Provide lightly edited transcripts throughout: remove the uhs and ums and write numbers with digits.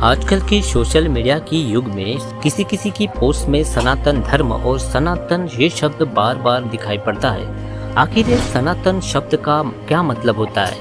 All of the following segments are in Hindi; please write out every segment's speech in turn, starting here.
आजकल के सोशल मीडिया की युग में किसी किसी की पोस्ट में सनातन धर्म और सनातन ये शब्द बार बार दिखाई पड़ता है। आखिर ये सनातन शब्द का क्या मतलब होता है?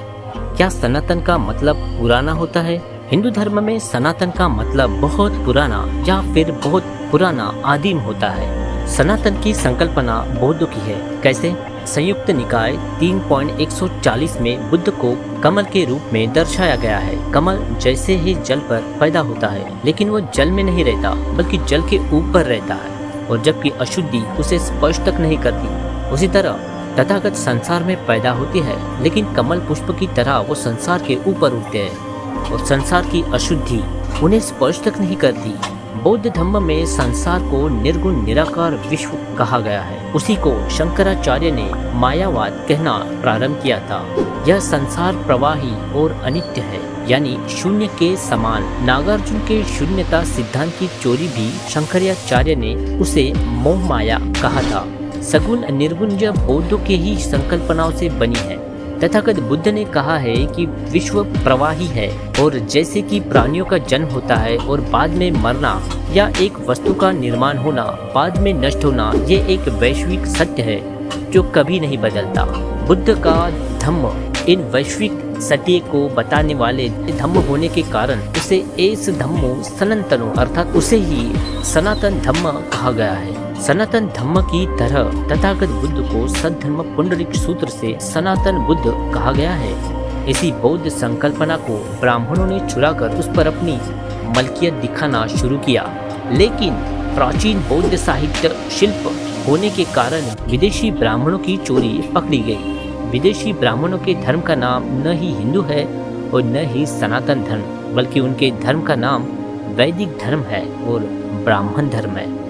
क्या सनातन का मतलब पुराना होता है? हिंदू धर्म में सनातन का मतलब बहुत पुराना या फिर बहुत पुराना आदिम होता है। सनातन की संकल्पना बौद्ध की है। कैसे? संयुक्त निकाय 3.140 में बुद्ध को कमल के रूप में दर्शाया गया है। कमल जैसे ही जल पर पैदा होता है, लेकिन वो जल में नहीं रहता बल्कि जल के ऊपर रहता है, और जबकि अशुद्धि उसे स्पर्श तक नहीं करती। उसी तरह तथागत संसार में पैदा होती है, लेकिन कमल पुष्प की तरह वो संसार के ऊपर उठते हैं और संसार की अशुद्धि उन्हें स्पर्श तक नहीं करती। बौद्ध धर्म में संसार को निर्गुण निराकार विश्व कहा गया है। उसी को शंकराचार्य ने मायावाद कहना प्रारंभ किया था। यह संसार प्रवाही और अनित्य है, यानी शून्य के समान। नागार्जुन के शून्यता सिद्धांत की चोरी भी शंकराचार्य ने उसे मोह माया कहा था। सगुण निर्गुण यह बौद्धों के ही संकल्पनाओं से बनी है। तथागत बुद्ध ने कहा है कि विश्व प्रवाही है, और जैसे कि प्राणियों का जन्म होता है और बाद में मरना, या एक वस्तु का निर्माण होना बाद में नष्ट होना, ये एक वैश्विक सत्य है जो कभी नहीं बदलता। बुद्ध का धम्म इन वैश्विक सत्य को बताने वाले धम्म होने के कारण उसे एस धम्मो सनातनो अर्थात उसे ही सनातन धम्म कहा गया है। सनातन धम्म की तरह तथागत बुद्ध को सद्धर्म पुंडरीक सूत्र से सनातन बुद्ध कहा गया है। इसी बौद्ध संकल्पना को ब्राह्मणों ने चुराकर उस पर अपनी मलकियत दिखाना शुरू किया, लेकिन प्राचीन बौद्ध साहित्य शिल्प होने के कारण विदेशी ब्राह्मणों की चोरी पकड़ी गई। विदेशी ब्राह्मणों के धर्म का नाम न ही हिंदू है और न ही सनातन धर्म, बल्कि उनके धर्म का नाम वैदिक धर्म है और ब्राह्मण धर्म है।